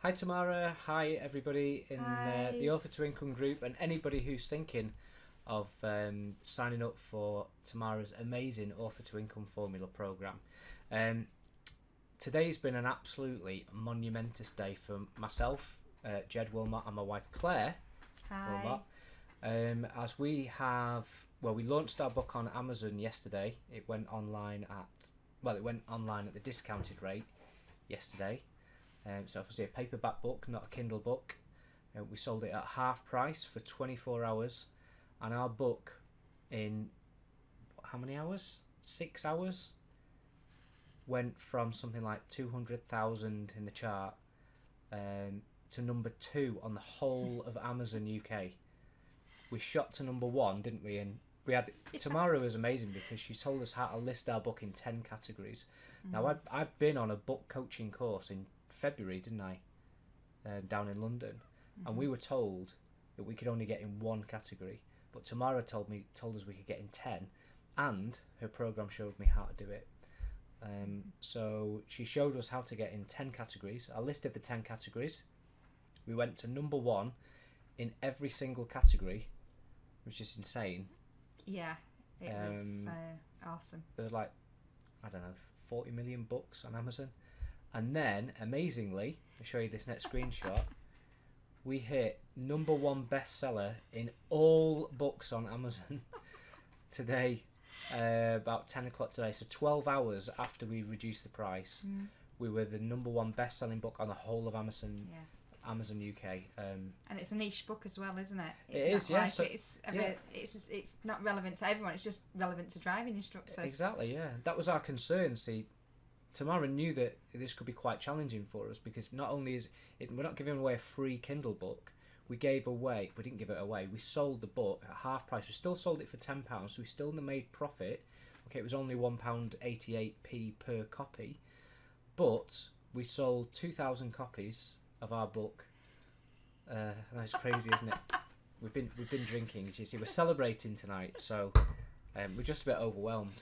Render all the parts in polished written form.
Hi Tamara, hi everybody in the Author to Income group, and anybody who's thinking of signing up for Tamara's amazing Author to Income Formula program. Today's been an absolutely monumentous day for myself, Jed Wilmot, and my wife Claire Wilmot. As we launched our book on Amazon yesterday. It went online at the discounted rate yesterday. So obviously a paperback book, not a Kindle book. We sold it at half price for 24 hours, and our book in how many hours? 6 hours. Went from something like 200,000 in the chart to number 2 on the whole of Amazon UK. We shot to number 1, didn't we? And we had Tamara was amazing because she told us how to list our book in 10 categories. Now I've been on a book coaching course in February, didn't I? Down in London, and we were told that we could only get in 1 category, but Tamara told us we could get in 10, and her program showed me how to do it. So she showed us how to get in 10 categories. I listed the 10 categories. We went to number 1 in every single category, which is insane. Yeah, it was awesome. There's 40 million books on Amazon. And then, amazingly, I'll show you this next screenshot, we hit number 1 bestseller in all books on Amazon today, about 10 o'clock today. So 12 hours after we reduced the price, we were the number 1 best-selling book on the whole of Amazon UK. And it's a niche book as well, isn't it? It's It's not relevant to everyone, it's just relevant to driving instructors. Exactly, yeah. That was our concern. See, Tamara knew that this could be quite challenging for us because not only is it, we're not giving away a free Kindle book, we didn't give it away, we sold the book at half price. We still sold it for £10, so we still made profit. Okay, it was only £1.88p per copy, but we sold 2,000 copies of our book. That's crazy, isn't it? We've been drinking, as you see. We're celebrating tonight, so we're just a bit overwhelmed.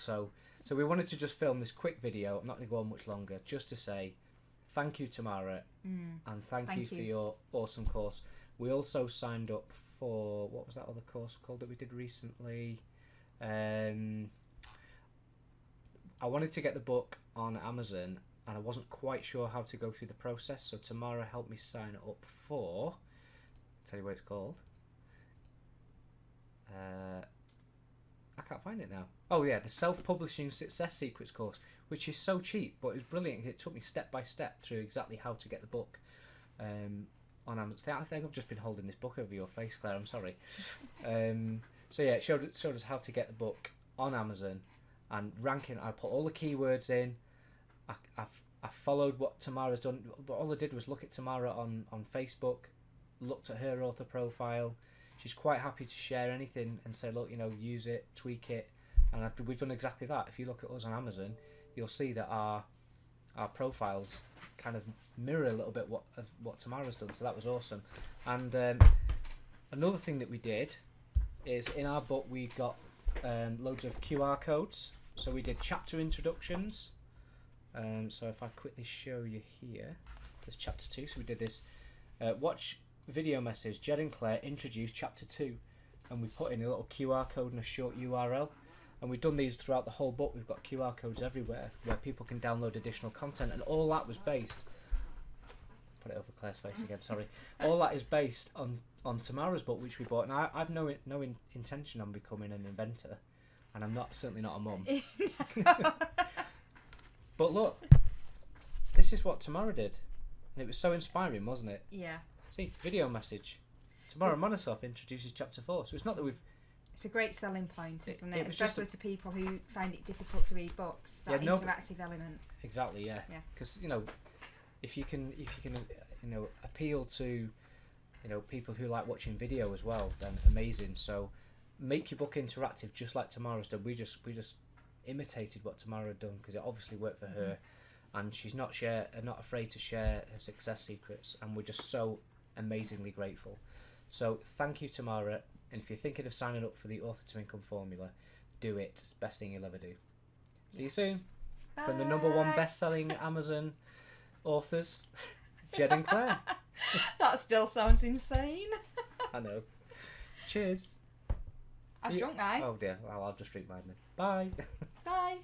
So we wanted to just film this quick video. I'm not going to go on much longer, just to say thank you, Tamara, and thank you for your awesome course. We also signed up for, what was that other course called that we did recently? I wanted to get the book on Amazon, and I wasn't quite sure how to go through the process, so Tamara helped me sign up for, I'll tell you what it's called. I can't find it now. Oh yeah, the Self-Publishing Success Secrets course, which is so cheap, but it was brilliant. It took me step by step through exactly how to get the book on Amazon. I think I've just been holding this book over your face, Claire. I'm sorry. So yeah, it showed us how to get the book on Amazon and ranking. I put all the keywords in. I followed what Tamara's done. But all I did was look at Tamara on Facebook, looked at her author profile. She's quite happy to share anything and say, look, use it, tweak it, and we've done exactly that. If you look at us on Amazon, you'll see that our profiles kind of mirror a little bit what Tamara's done. So that was awesome. And another thing that we did is in our book we've got loads of QR codes. So we did chapter introductions. So if I quickly show you here, there's chapter 2. So we did this. Watch video message, Jed and Claire introduce chapter 2, and we put in a little QR code and a short URL, and we've done these throughout the whole book. We've got QR codes everywhere where people can download additional content, and all that was based, put it over Claire's face again, sorry, all that is based on Tamara's book, which we bought. And I've no intention on becoming an inventor, and I'm certainly not a mum. But look, this is what Tamara did, and it was so inspiring, wasn't it? Yeah. See, video message. Tamara Monosoff introduces chapter 4. So it's not that we've... It's a great selling point, isn't it? Especially to people who find it difficult to read books, that interactive element. Exactly, yeah. Because, if you can appeal to, people who like watching video as well, then amazing. So make your book interactive just like Tamara's done. We just imitated what Tamara had done because it obviously worked for her. And she's not afraid to share her success secrets, and we're just so amazingly grateful. So thank you, Tamara, and if you're thinking of signing up for the Author to Income Formula, do it. It's the best thing you'll ever do. See you soon. Bye. From the #1 best-selling Amazon authors. Jed and Claire. That still sounds insane. I know. Cheers. I've drunk mine. Oh dear. Well, I'll just drink mine then. Bye. Bye.